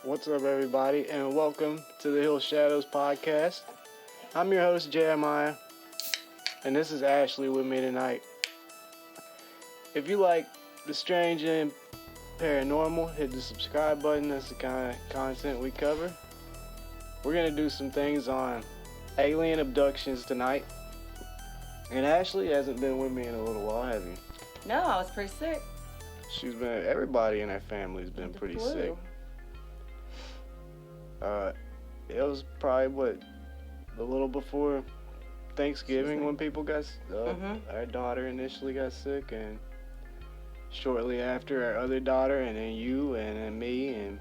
What's up, everybody, and welcome to the Hill Shadows podcast. I'm your host, Jeremiah, and this is Ashley with me tonight. If you like the strange and paranormal, hit the subscribe button. That's the kind of content we cover. We're going to do some things on alien abductions tonight. And Ashley hasn't been with me in a little while, have you? No, I was pretty sick. Everybody in our family's been pretty sick. It was probably, a little before Thanksgiving when people got, our daughter initially got sick, and shortly after our other daughter, and then you, and then me, and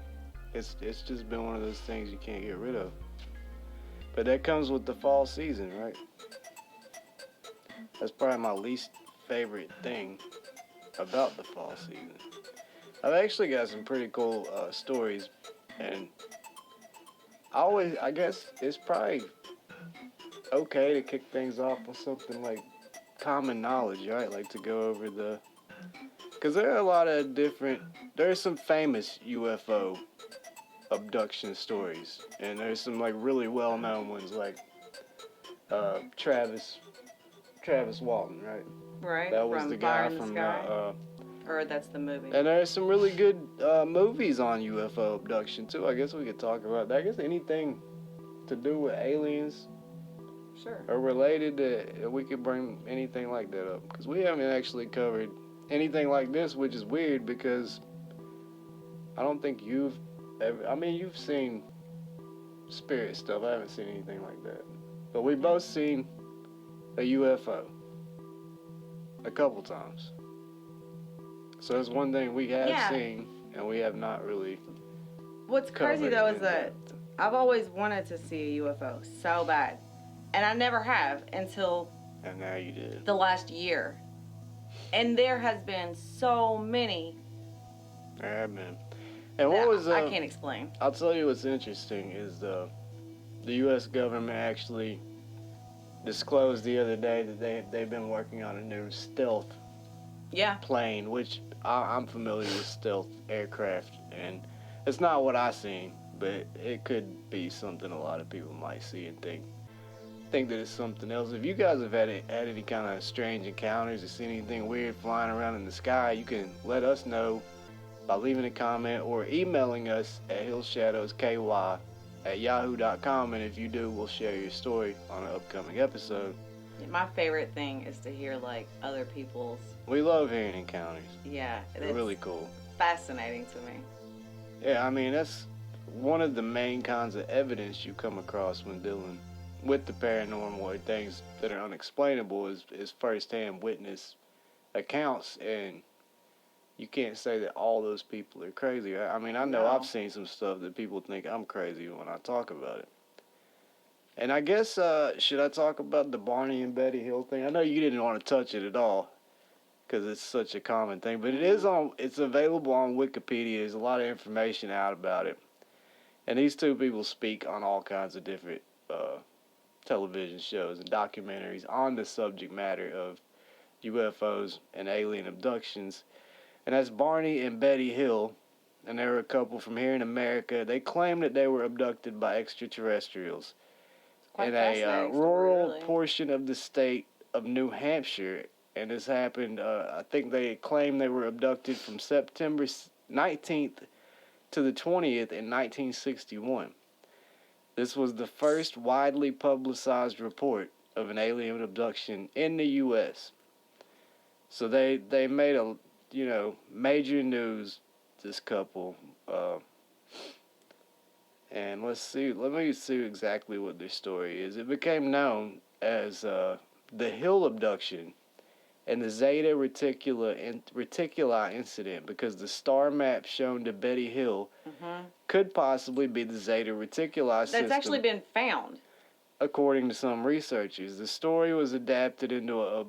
it's just been one of those things you can't get rid of. But that comes with the fall season, right? That's probably my least favorite thing about the fall season. I've actually got some pretty cool stories, and I guess it's probably okay to kick things off with something like common knowledge, right? Like to go over because there are a lot of there's some famous UFO abduction stories, and there's some like really well-known ones like Travis Walton, right? Right. That was from the guy Fire in the from Sky. Or that's the movie. And there's some really good movies on UFO abduction too. I guess we could talk about that. I guess anything to do with aliens Sure. or related we could bring anything like that up, because we haven't actually covered anything like this, which is weird because I don't think you've seen spirit stuff. I haven't seen anything like that, but we've both seen a UFO a couple times. So there's one thing we have seen, and we have not really. What's crazy though is that I've always wanted to see a UFO so bad, and I never have until. And now you did. The last year, and there has been so many. There have been. And what was I can't explain. I'll tell you what's interesting is the U.S. government actually disclosed the other day that they've been working on a new stealth plane, which I'm familiar with stealth aircraft, and it's not what I seen, but it could be something a lot of people might see and think that it's something else. If you guys have had any kind of strange encounters or seen anything weird flying around in the sky, you can let us know by leaving a comment or emailing us at hillshadowsky@yahoo.com, and if you do, we'll share your story on an upcoming episode. My favorite thing is to hear like other people's. We love hearing encounters. Yeah, they're really cool. Fascinating to me. Yeah, I mean that's one of the main kinds of evidence you come across when dealing with the paranormal or things that are unexplainable is first-hand witness accounts, and you can't say that all those people are crazy. I mean, I know No. I've seen some stuff that people think I'm crazy when I talk about it. And I guess, should I talk about the Barney and Betty Hill thing? I know you didn't want to touch it at all because it's such a common thing, but it's available on Wikipedia. There's a lot of information out about it. And these two people speak on all kinds of different television shows and documentaries on the subject matter of UFOs and alien abductions. And that's Barney and Betty Hill, and they were a couple from here in America. They claim that they were abducted by extraterrestrials in a rural portion of the state of New Hampshire. And this happened, I think they claim they were abducted from September 19th to the 20th in 1961. This was the first widely publicized report of an alien abduction in the U.S. So they made major news, this couple. And let me see exactly what their story is. It became known as the Hill abduction and the Zeta Reticuli incident because the star map shown to Betty Hill could possibly be the Zeta Reticuli system. That's actually been found. According to some researchers. The story was adapted into a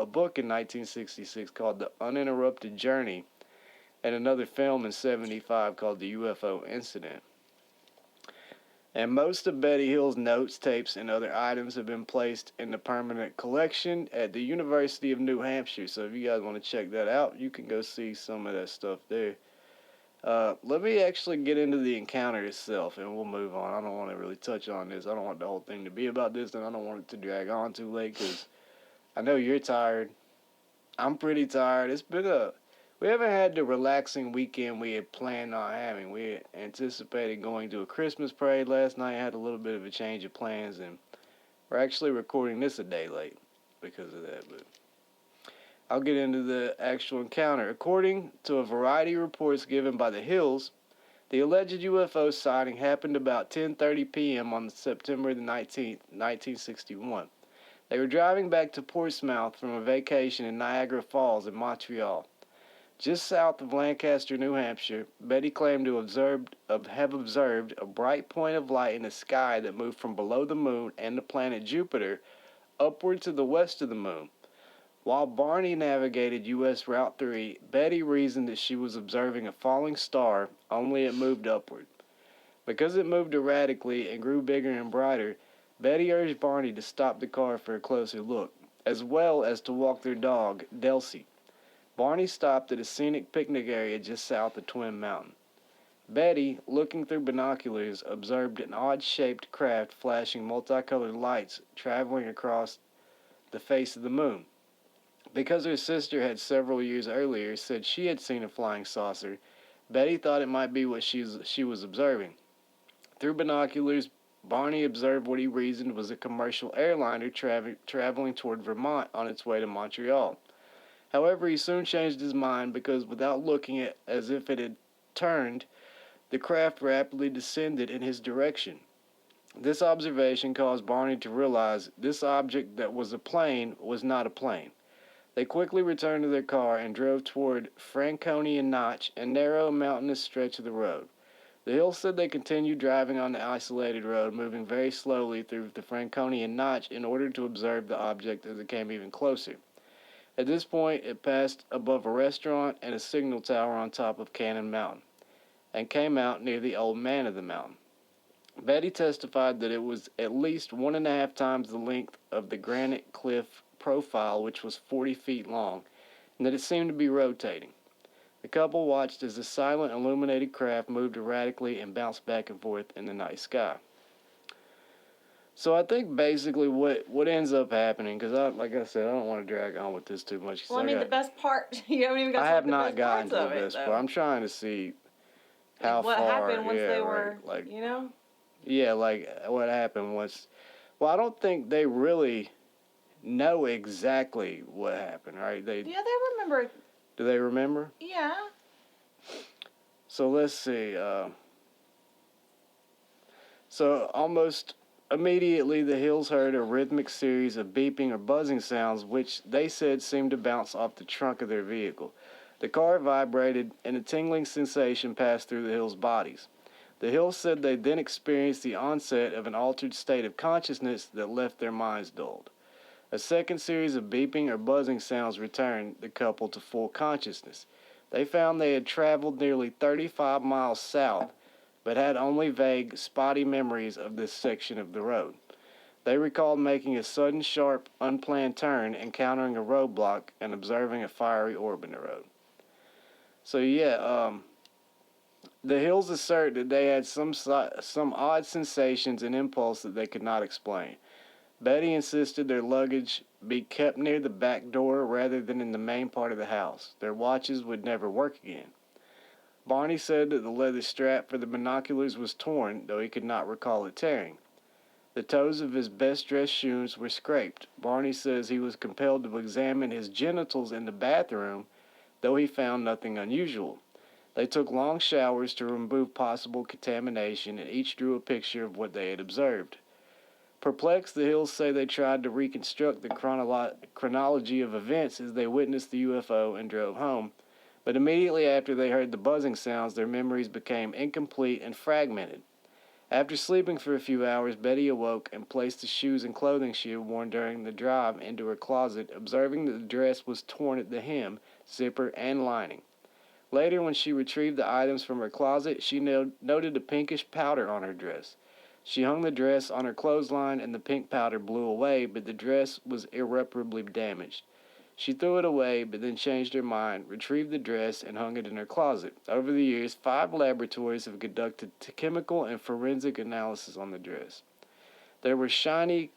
book in 1966 called The Uninterrupted Journey, and another film in 1975 called The UFO Incident. And most of Betty Hill's notes, tapes, and other items have been placed in the permanent collection at the University of New Hampshire. So if you guys want to check that out, you can go see some of that stuff there. Let me actually get into the encounter itself, and we'll move on. I don't want to really touch on this. I don't want the whole thing to be about this, and I don't want it to drag on too late because I know you're tired. I'm pretty tired. We haven't had the relaxing weekend we had planned on having. We had anticipated going to a Christmas parade last night. Had a little bit of a change of plans, and we're actually recording this a day late because of that. But I'll get into the actual encounter. According to a variety of reports given by the Hills, the alleged UFO sighting happened about 10:30 p.m. on September the 19th, 1961. They were driving back to Portsmouth from a vacation in Niagara Falls in Montreal. Just south of Lancaster, New Hampshire, Betty claimed to have observed a bright point of light in the sky that moved from below the moon and the planet Jupiter upward to the west of the moon. While Barney navigated U.S. Route 3, Betty reasoned that she was observing a falling star, only it moved upward. Because it moved erratically and grew bigger and brighter, Betty urged Barney to stop the car for a closer look, as well as to walk their dog, Delcy. Barney stopped at a scenic picnic area just south of Twin Mountain. Betty, looking through binoculars, observed an odd-shaped craft flashing multicolored lights traveling across the face of the moon. Because her sister had several years earlier said she had seen a flying saucer, Betty thought it might be what she was observing. Through binoculars, Barney observed what he reasoned was a commercial airliner traveling toward Vermont on its way to Montreal. However, he soon changed his mind because without looking at as if it had turned, the craft rapidly descended in his direction. This observation caused Barney to realize this object that was a plane was not a plane. They quickly returned to their car and drove toward Franconian Notch, a narrow mountainous stretch of the road. The Hills said they continued driving on the isolated road, moving very slowly through the Franconian Notch in order to observe the object as it came even closer. At this point, it passed above a restaurant and a signal tower on top of Cannon Mountain, and came out near the old man of the mountain. Betty testified that it was at least 1.5 times the length of the granite cliff profile, which was 40 feet long, and that it seemed to be rotating. The couple watched as the silent, illuminated craft moved erratically and bounced back and forth in the night sky. So I think basically what ends up happening, because like I said, I don't want to drag on with this too much. Well, I mean, the best part, you haven't even got to I have the not best gotten parts to the of best it, part. I'm trying to see how like what far. happened once they were, right, like, you know? Yeah, like what happened once. Well, I don't think they really know exactly what happened, right? Yeah, they remember. Do they remember? Yeah. So let's see. So almost immediately, the Hills heard a rhythmic series of beeping or buzzing sounds, which they said seemed to bounce off the trunk of their vehicle. The car vibrated, and a tingling sensation passed through the Hills' bodies. The Hills said they then experienced the onset of an altered state of consciousness that left their minds dulled. A second series of beeping or buzzing sounds returned the couple to full consciousness. They found they had traveled nearly 35 miles south, but had only vague, spotty memories of this section of the road. They recalled making a sudden, sharp, unplanned turn, encountering a roadblock, and observing a fiery orb in the road. So yeah, the Hills assert that they had some odd sensations and impulse that they could not explain. Betty insisted their luggage be kept near the back door rather than in the main part of the house. Their watches would never work again. Barney said that the leather strap for the binoculars was torn, though he could not recall it tearing. The toes of his best-dressed shoes were scraped. Barney says he was compelled to examine his genitals in the bathroom, though he found nothing unusual. They took long showers to remove possible contamination, and each drew a picture of what they had observed. Perplexed, the Hills say they tried to reconstruct the chronology of events as they witnessed the UFO and drove home, but immediately after they heard the buzzing sounds, their memories became incomplete and fragmented. After sleeping for a few hours, Betty awoke and placed the shoes and clothing she had worn during the drive into her closet, observing that the dress was torn at the hem, zipper, and lining. Later, when she retrieved the items from her closet, she noted a pinkish powder on her dress. She hung the dress on her clothesline and the pink powder blew away, but the dress was irreparably damaged. She threw it away, but then changed her mind, retrieved the dress, and hung it in her closet. Over the years, 5 laboratories have conducted chemical and forensic analysis on the dress. There were shiny,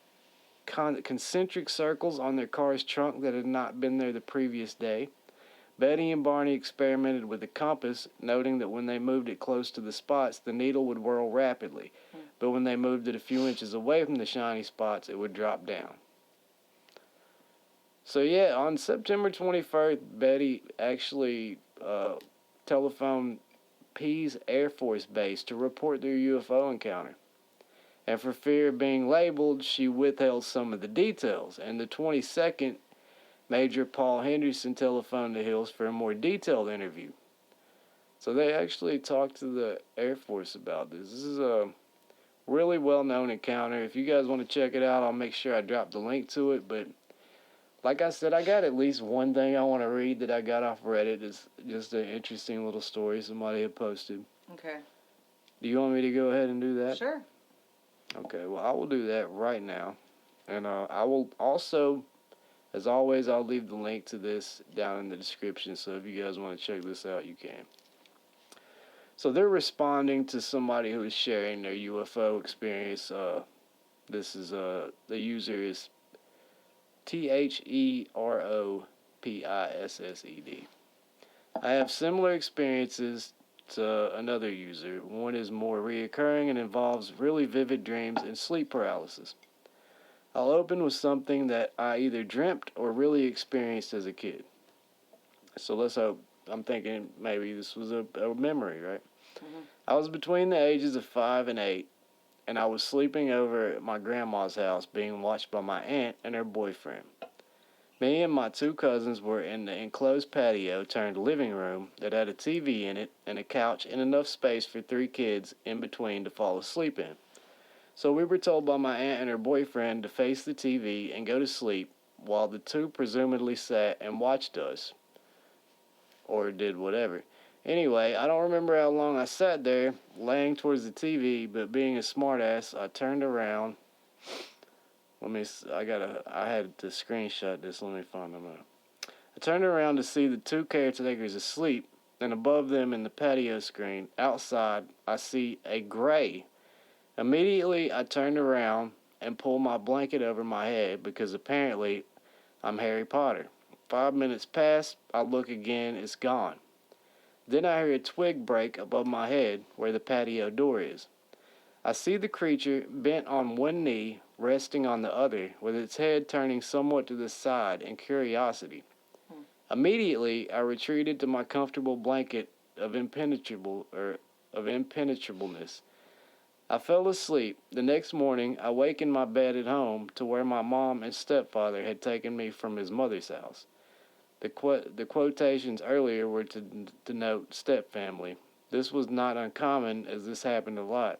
concentric circles on their car's trunk that had not been there the previous day. Betty and Barney experimented with the compass, noting that when they moved it close to the spots, the needle would whirl rapidly, but when they moved it a few inches away from the shiny spots, it would drop down. So yeah, on September 21st, Betty actually telephoned Pease Air Force Base to report their UFO encounter. And for fear of being labeled, she withheld some of the details. And the 22nd, Major Paul Henderson telephoned the Hills for a more detailed interview. So they actually talked to the Air Force about this. This is a really well-known encounter. If you guys want to check it out, I'll make sure I drop the link to it. But like I said, I got at least one thing I want to read that I got off Reddit. It's just an interesting little story somebody had posted. Okay. Do you want me to go ahead and do that? Sure. Okay, well, I will do that right now. And I will also, as always, I'll leave the link to this down in the description. So if you guys want to check this out, you can. So they're responding to somebody who is sharing their UFO experience. This is the user is TheroPissed. I have similar experiences to another user. One is more reoccurring and involves really vivid dreams and sleep paralysis. I'll open with something that I either dreamt or really experienced as a kid. So let's hope. I'm thinking maybe this was a memory, right? Mm-hmm. I was between the ages of 5 and 8, and I was sleeping over at my grandma's house being watched by my aunt and her boyfriend. Me and my 2 cousins were in the enclosed patio turned living room that had a TV in it and a couch and enough space for 3 kids in between to fall asleep in. So we were told by my aunt and her boyfriend to face the TV and go to sleep while the 2 presumably sat and watched us. Or did whatever. Anyway, I don't remember how long I sat there, laying towards the TV, but being a smartass, I turned around. I had to screenshot this. Let me find them out. I turned around to see the 2 caretakers asleep, and above them in the patio screen, outside, I see a gray. Immediately, I turned around and pulled my blanket over my head because apparently I'm Harry Potter. 5 minutes pass, I look again, it's gone. Then I hear a twig break above my head where the patio door is. I see the creature bent on one knee, resting on the other, with its head turning somewhat to the side in curiosity. Immediately, I retreated to my comfortable blanket of impenetrableness. I fell asleep. The next morning, I wake in my bed at home to where my mom and stepfather had taken me from his mother's house. The quotations earlier were to denote stepfamily. This was not uncommon, as this happened a lot.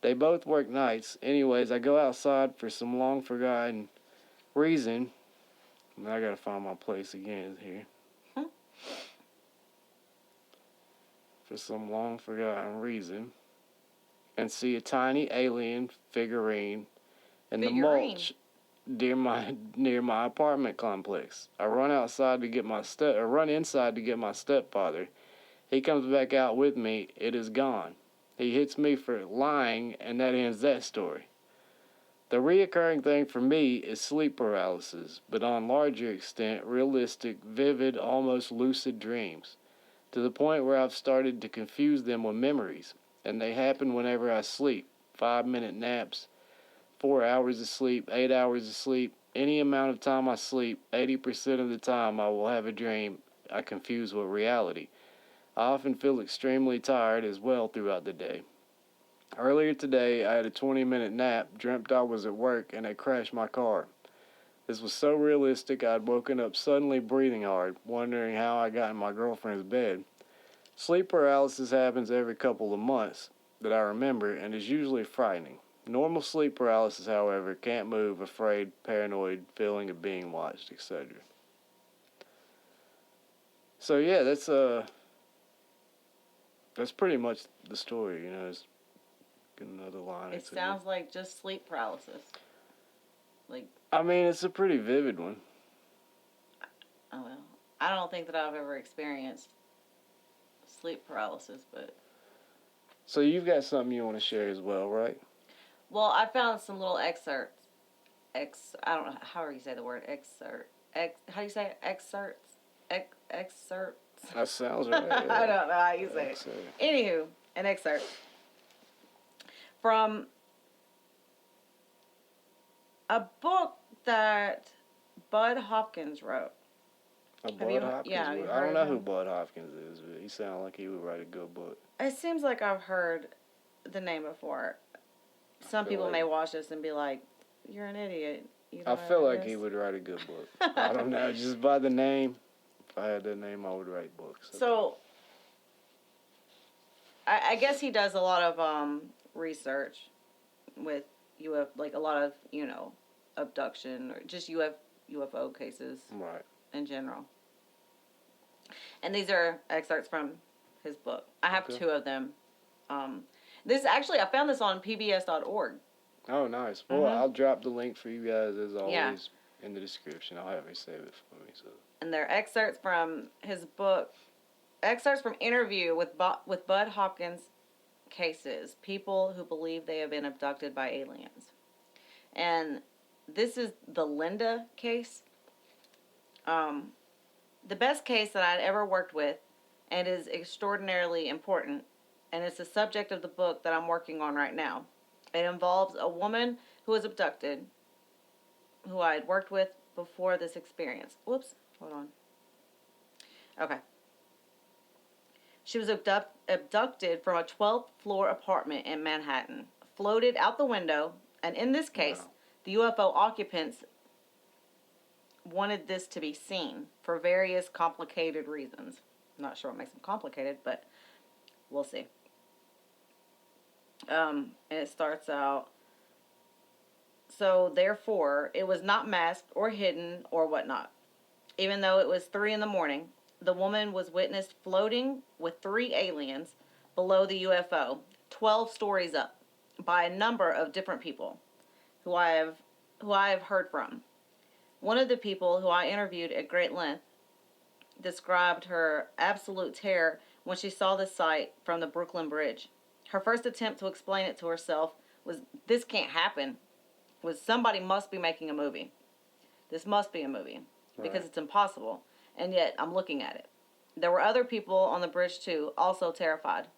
They both work nights. Anyways, I go outside for some long-forgotten reason. I gotta find my place again here. For some long-forgotten reason. And see a tiny alien figurine in the mulch near my apartment complex. I run inside to get my stepfather. He comes back out with me. It is gone. He hits me for lying, and that ends that story. The reoccurring thing for me is sleep paralysis, but on larger extent, realistic, vivid, almost lucid dreams, to the point where I've started to confuse them with memories, and they happen whenever I sleep. 5-minute naps, 4 hours of sleep, 8 hours of sleep, any amount of time I sleep, 80% of the time I will have a dream I confuse with reality. I often feel extremely tired as well throughout the day. Earlier today, I had a 20-minute nap, dreamt I was at work, and had crashed my car. This was so realistic I had woken up suddenly breathing hard, wondering how I got in my girlfriend's bed. Sleep paralysis happens every couple of months that I remember and is usually frightening. Normal sleep paralysis, however, can't move, afraid, paranoid, feeling of being watched, etc. So yeah, that's pretty much the story, you know. It's another line. It sounds like just sleep paralysis. I mean, it's a pretty vivid one. Oh well, I don't think that I've ever experienced sleep paralysis, but. So you've got something you want to share as well, right? Well, I found some little excerpts. I don't know how do you say the word excerpt. How do you say it? Excerpts? Excerpts. That sounds right. Yeah. I don't know how you say it. Anywho, an excerpt from a book that Bud Hopkins wrote. Bud Hopkins. Yeah, I don't know who Bud Hopkins is, but he sounds like he would write a good book. It seems like I've heard the name before. Some people may watch this and be like, "You're an idiot." I feel like he would write a good book. I don't know, just by the name. If I had that name, I would write books. Okay. So, I guess he does a lot of research with like a lot of abduction or just UFO cases, right, in general. And these are excerpts from his book. I have two of them. This actually, I found this on pbs.org. Oh, nice. Well, I'll drop the link for you guys as always in the description. I'll have you save it for me. So. And they're excerpts from his book, excerpts from interview with Bud Hopkins cases, people who believe they have been abducted by aliens. And this is the Linda case. The best case that I'd ever worked with, and is extraordinarily important, and it's the subject of the book that I'm working on right now. It involves a woman who was abducted, who I had worked with before this experience. Whoops, hold on. Okay. She was abducted from a 12th floor apartment in Manhattan, floated out the window, and in this case, the UFO occupants wanted this to be seen for various complicated reasons. I'm not sure what makes them complicated, but we'll see. And it starts out, so therefore, it was not masked or hidden or whatnot. Even though it was 3 a.m, the woman was witnessed floating with 3 aliens below the UFO, 12 stories up, by a number of different people who I have heard from. One of the people who I interviewed at great length described her absolute terror when she saw the sight from the Brooklyn Bridge. Her first attempt to explain it to herself was, "This can't happen." Was, "Somebody must be making a movie. This must be a movie because it's impossible. And yet I'm looking at it." There were other people on the bridge too, also terrified.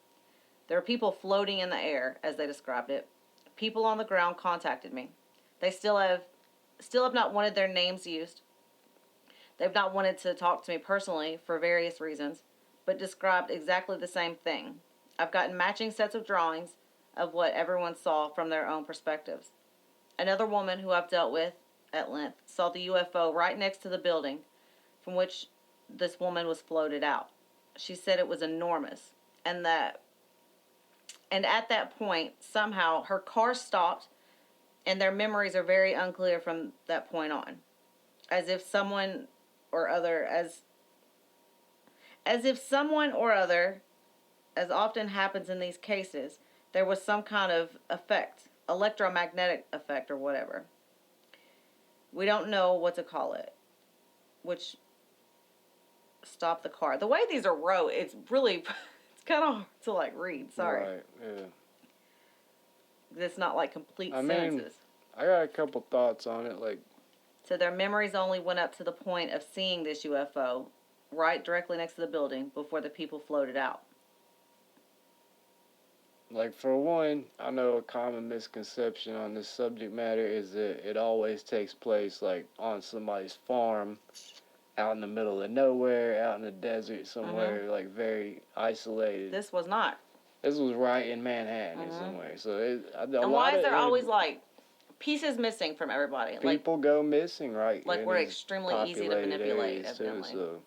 There were people floating in the air, as they described it. People on the ground contacted me. They still have not wanted their names used. They've not wanted to talk to me personally for various reasons, but described exactly the same thing. I've gotten matching sets of drawings of what everyone saw from their own perspectives. Another woman who I've dealt with at length saw the UFO right next to the building from which this woman was floated out. She said it was enormous, and at that point, somehow her car stopped, and their memories are very unclear from that point on, as if someone or other, as often happens in these cases, there was some kind of effect, electromagnetic effect or whatever. We don't know what to call it, which stopped the car. The way these are wrote, it's really, it's kind of hard to read. Sorry. Right, yeah. It's not complete sentences. I got a couple thoughts on it, So their memories only went up to the point of seeing this UFO right directly next to the building before the people floated out. For one, I know a common misconception on this subject matter is that it always takes place, on somebody's farm, out in the middle of nowhere, out in the desert somewhere, very isolated. This was not. This was right in Manhattan somewhere. So and why is there always pieces missing from everybody? People go missing, right? We're extremely easy to manipulate, evidently. So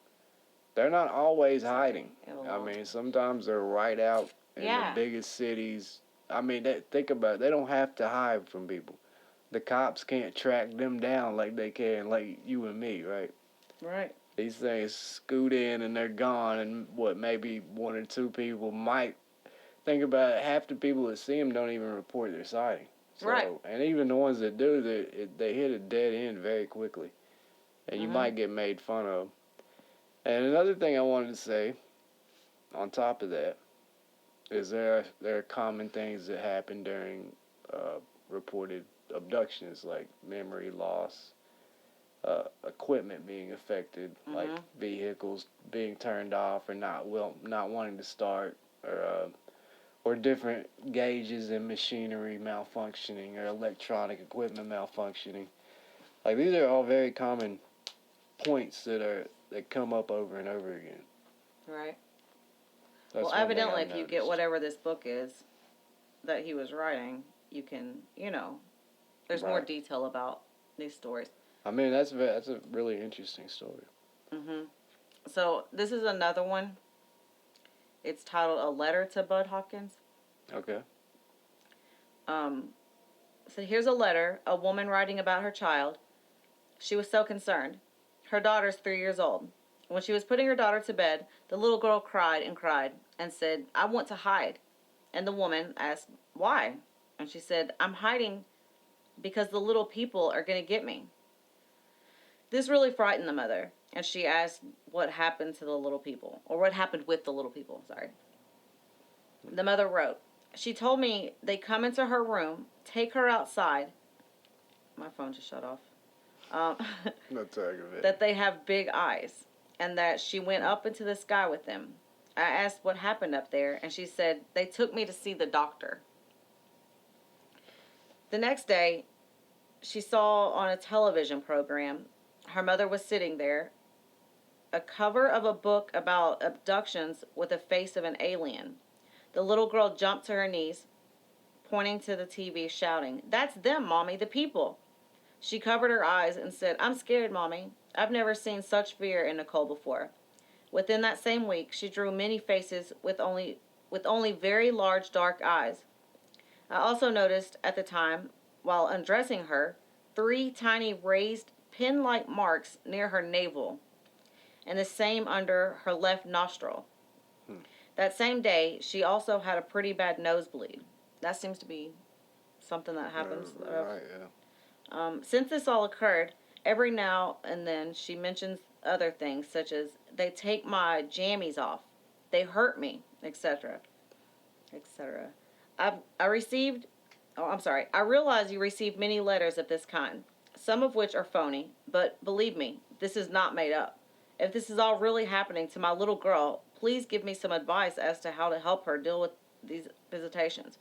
they're not always hiding. I mean, sometimes they're right out in the biggest cities. I mean, think about it. They don't have to hide from people. The cops can't track them down like they can, like you and me, right? Right. These things scoot in and they're gone, and maybe 1 or 2 people might think about it. Half the people that see them don't even report their sighting. So, right. And even the ones that do, they hit a dead end very quickly, and you might get made fun of. And another thing I wanted to say, on top of that, is there are common things that happen during reported abductions, like memory loss, equipment being affected, like Mm-hmm. vehicles being turned off or not wanting to start, or different gauges and machinery malfunctioning or electronic equipment malfunctioning. Like these are all very common points that come up over and over again. Right. That's Well, one thing evidently, I've if you get noticed. whatever this book is that he was writing, you can, there's more Right. detail about these stories. I mean, that's a really interesting story. Mm-hmm. So this is another one. It's titled "A Letter to Bud Hopkins." Okay. Um, so here's a letter. A woman writing about her child. She was so concerned. Her daughter's 3 years old. When she was putting her daughter to bed, the little girl cried and said, "I want to hide." And the woman asked, "Why?" And she said, "I'm hiding because the little people are going to get me." This really frightened the mother, and she asked what happened to the little people, or what happened with the little people, sorry. The mother wrote, "She told me they come into her room, take her outside." My phone just shut off. Um, That's aggravating. that they have big eyes, and that she went up into the sky with them. I asked what happened up there, and she said, "They took me to see the doctor." The next day, she saw on a television program, her mother was sitting there, a cover of a book about abductions with a face of an alien. The little girl jumped to her knees, pointing to the TV, shouting, "That's them, Mommy, the people." She covered her eyes and said, "I'm scared, Mommy. I've never seen such fear in Nicole before." Within that same week, she drew many faces with only very large dark eyes. I also noticed at the time, while undressing her, 3 tiny raised pin-like marks near her navel, and the same under her left nostril. That same day, she also had a pretty bad nosebleed. That seems to be something that happens. Right, yeah. Since this all occurred, every now and then she mentions other things, such as, "They take my jammies off, they hurt me," etc., etc. I received, oh, I'm sorry, I realize you received many letters of this kind, some of which are phony, but believe me, this is not made up. If this is all really happening to my little girl, please give me some advice as to how to help her deal with these visitations.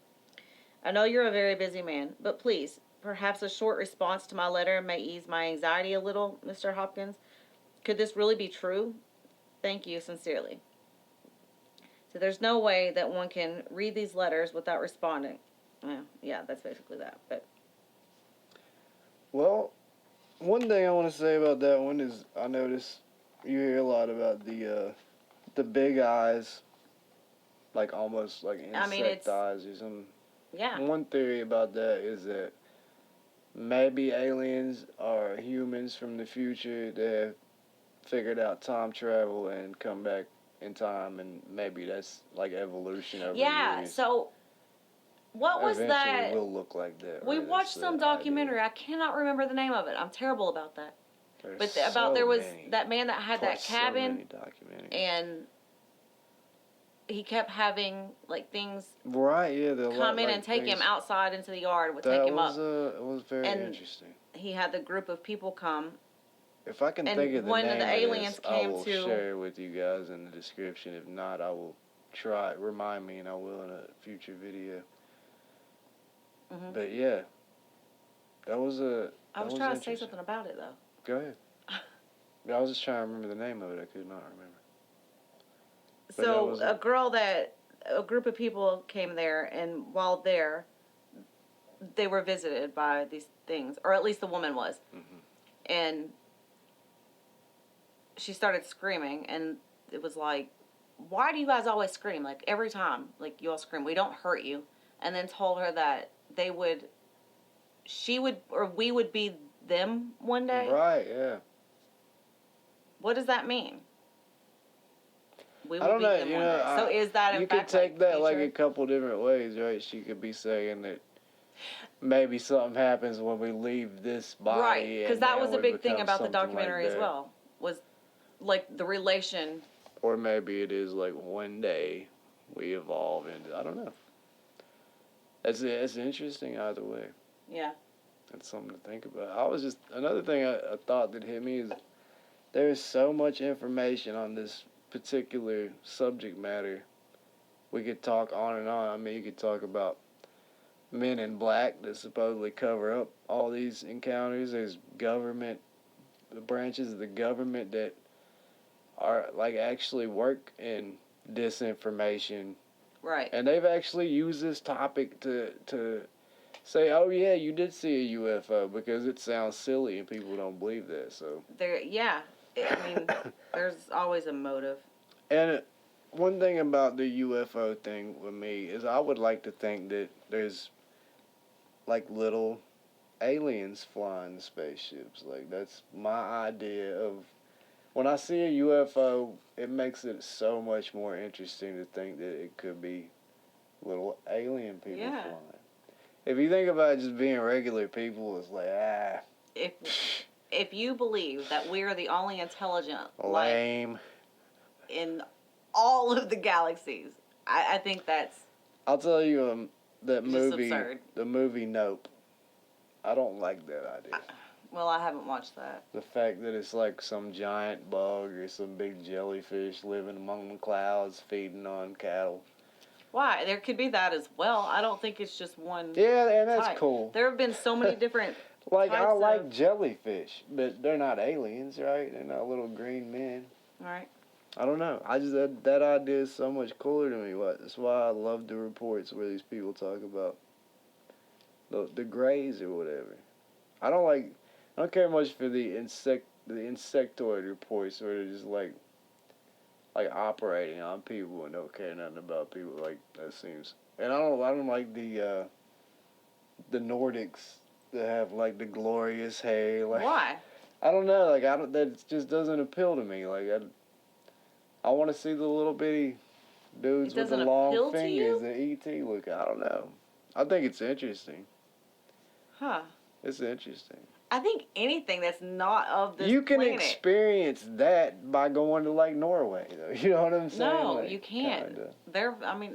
I know you're a very busy man, but please, perhaps a short response to my letter may ease my anxiety a little, Mr. Hopkins. Could this really be true? Thank you sincerely. So there's no way that one can read these letters without responding. Well, yeah, that's basically that. But Well, one thing I want to say about that one is I notice you hear a lot about the big eyes, like almost like I mean, insect eyes or something. yeah, One theory about that is that maybe aliens are humans from the future that have figured out time travel and come back in time, and maybe that's like evolution over yeah. years. So what was Eventually, that? we'll look like that. We Right? watched That's some the documentary. idea. I cannot remember the name of it. I'm terrible about that. There's But about so there was many. that man that had that So cabin, many documentaries. and he kept having like things Right, yeah, the come in like and take him things, outside into the yard, would take that him up, was very and interesting. he had the group of people come. If I can And think of the one of name the of aliens this, I came will to- share it with you guys in the description. If not, I will try. Remind me, and I will in a future video. Mhm. But yeah, that was a. I was trying to say something about it though. Go ahead. I was just trying to remember the name of it. I could not remember. But that So was a group of people came there, and while there, they were visited by these things, or at least the woman was, and she started screaming, and it was like, "Why do you guys always scream? Like every time, like you all scream. We don't hurt you." And then told her that she would, or we would be them one day. Right. Yeah. What does that mean? We I will don't be know. them You one know, day. So is that in you fact could take that like future? a couple different ways, right? She could be saying that maybe something happens when we leave this body, Right, because and that then was a we big thing become about the something like documentary as that. well. Was like the relation. Or maybe it is like one day we evolve into, I don't know. That's interesting either way. Yeah. That's something to think about. Another thing I thought that hit me is there's so much information on this particular subject matter. We could talk on and on. I mean, you could talk about men in black that supposedly cover up all these encounters. There's government, the branches of the government that are like actually work in disinformation. Right. And they've actually used this topic to say, oh yeah, you did see a UFO, because it sounds silly and people don't believe that. So Yeah. I mean, there's always a motive. And one thing about the UFO thing with me is I would like to think that there's like little aliens flying the spaceships. Like that's my idea of when I see a UFO, it makes it so much more interesting to think that it could be little alien people flying. If you think about it just being regular people, it's like If you believe that we are the only intelligent lame life in all of the galaxies, I think that's. I'll tell you that movie, absurd. The movie Nope. I don't like that idea. Well, I haven't watched that. The fact that it's like some giant bug or some big jellyfish living among the clouds feeding on cattle. Why? There could be that as well. I don't think it's just one. Yeah, and that's type. cool. There have been so many different. Like I like jellyfish, but they're not aliens, right? They're not little green men. All right. I don't know. I just that idea is so much cooler to me. That's why I love the reports where these people talk about the grays or whatever. I don't care much for the insectoid reports where they're just like operating on people and don't care nothing about people. Like that seems. And I don't like the Nordics that have like the glorious hair. Like, why? I don't know. Like that just doesn't appeal to me. Like I want to see the little bitty dudes with the long fingers that E.T. look. I don't know. I think it's interesting. Huh. It's interesting. I think anything that's not of this You can planet. experience that by going to like Norway, though. You know what I'm saying? No, like, you can't.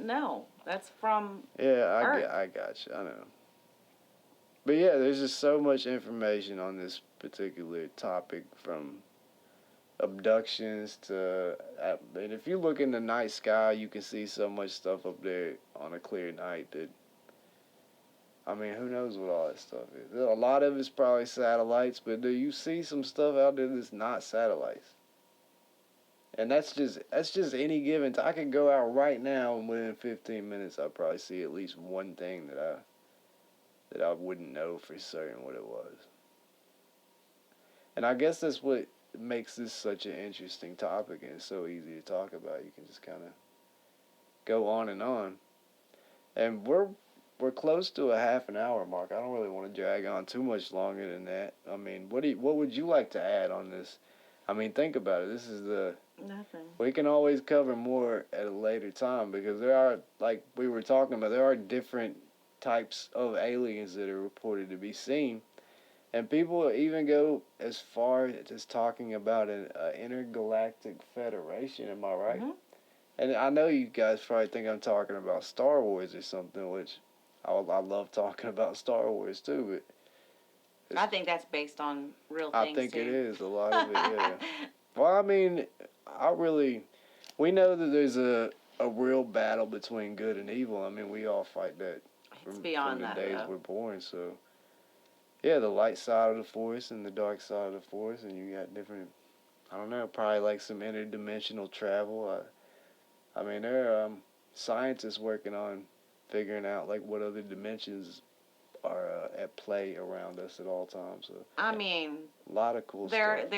No. That's from. Yeah, I got you. I know. But yeah, there's just so much information on this particular topic, from abductions to, and if you look in the night sky, you can see so much stuff up there on a clear night that, I mean, who knows what all that stuff is. A lot of it's probably satellites, but do you see some stuff out there that's not satellites? And that's just any given time. I could go out right now and within 15 minutes I'll probably see at least one thing that I wouldn't know for certain what it was. And I guess that's what makes this such an interesting topic, and it's so easy to talk about. You can just kind of go on and on. And we're close to a half an hour mark. I don't really want to drag on too much longer than that. I mean, what would you like to add on this? I mean, think about it. This is Nothing. We can always cover more at a later time, because there are, like we were talking about, there are different types of aliens that are reported to be seen. And people even go as far as talking about an intergalactic federation. Am I right? Mm-hmm. And I know you guys probably think I'm talking about Star Wars or something, which I love talking about Star Wars too. But I think that's based on real things. I think too. it is a lot of it. Yeah. Well, I mean, we know that there's a real battle between good and evil. I mean, we all fight that from the days we're born. So, yeah, the light side of the Force and the dark side of the Force, and you got different, I don't know, probably like some interdimensional travel. I mean, there are scientists working on figuring out like what other dimensions are at play around us at all times. So, I mean, a lot of cool stuff.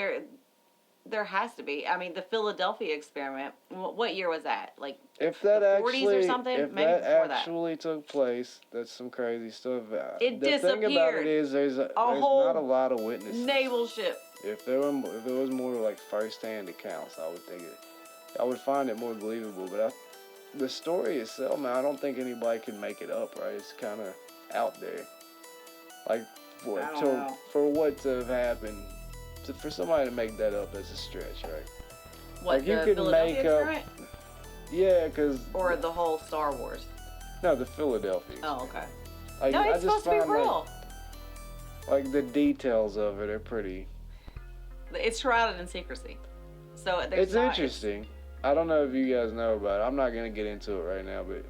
There has to be. I mean, the Philadelphia experiment. What year was that? Like if that the 40s or something? If maybe that before actually took place, that's some crazy stuff. It the disappeared. thing about it is there's whole not a lot of witnesses. Naval ship. If there was more like first-hand accounts, I would find it more believable. But the story itself, man, I don't think anybody can make it up, right? It's kind of out there. Like for what to have happened, for somebody to make that up, that's a stretch, right? What, Like, you the could Philadelphia make up- experiment? Yeah, because Or the whole Star Wars? no, the Philadelphia. Oh, okay. Like, No, I it's just supposed to be find, real. Like the details of it are pretty. It's shrouded in secrecy. So there's It's not, interesting. I don't know if you guys know about it. I'm not gonna get into it right now, but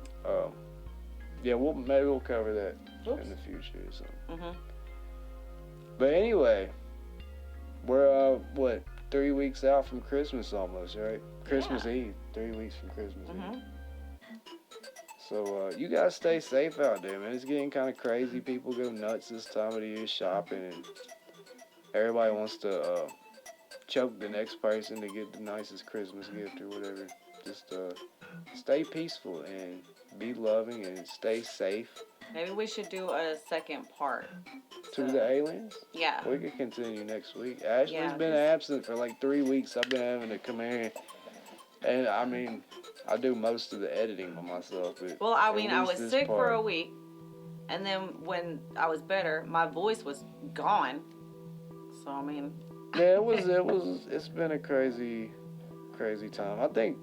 yeah, maybe we'll cover that in the future or something. Mhm. But anyway, we're what 3 weeks out from Christmas almost, right? Christmas Eve. 3 weeks from Christmas Eve. So you guys stay safe out there, man. It's getting kind of crazy. People go nuts this time of the year shopping, and everybody wants to choke the next person to get the nicest Christmas gift or whatever. Just stay peaceful and be loving and stay safe. Maybe we should do a second part. To the aliens? Yeah. We could continue next week. Ashley's been just- absent for like 3 weeks. I've been having to come here. And I mean, I do most of the editing by myself. But Well, I at mean, I least was this sick for part- a week. And then when I was better, my voice was gone. So, I mean. Yeah, it's been a crazy time. I think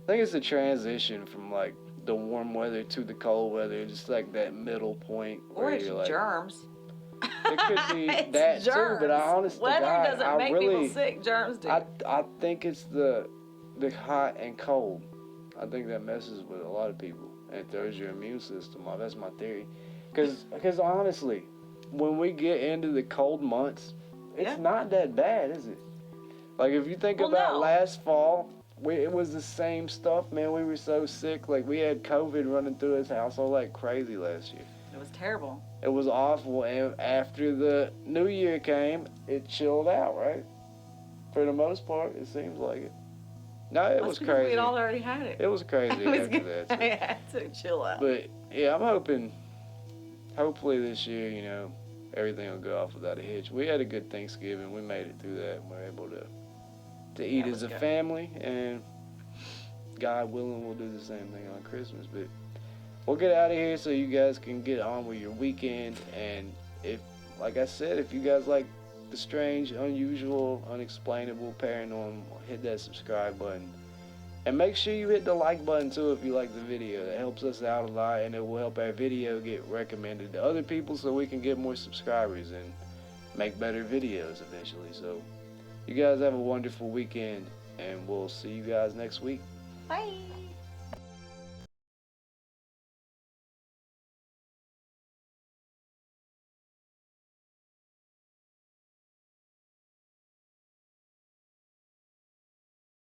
it's a transition from like the warm weather to the cold weather, just like that middle point Or where it's you're like, germs. it could be It's that germs. too, but I honestly, Weather God, doesn't I make really, people sick. Germs do. I think it's the hot and cold. I think that messes with a lot of people and throws your immune system off. That's my theory. Because honestly, when we get into the cold months, it's not that bad, is it? Like if you think about last fall, it was the same stuff, man. We were so sick. Like we had COVID running through his household like crazy last year. It was terrible. It was awful, and after the new year came, it chilled out, right? For the most part, it seems like it. No, it was because crazy. We'd already had it. It was crazy after that. I had to chill out. But yeah, I'm hopefully this year, you know, everything will go off without a hitch. We had a good Thanksgiving. We made it through that. We were able to eat as a family, and God willing, we'll do the same thing on Christmas. But we'll get out of here so you guys can get on with your weekend. And if, like I said, if you guys like the strange, unusual, unexplainable, paranormal, hit that subscribe button. And make sure you hit the like button too if you like the video. That helps us out a lot, and it will help our video get recommended to other people so we can get more subscribers and make better videos eventually. So you guys have a wonderful weekend, and we'll see you guys next week. Bye.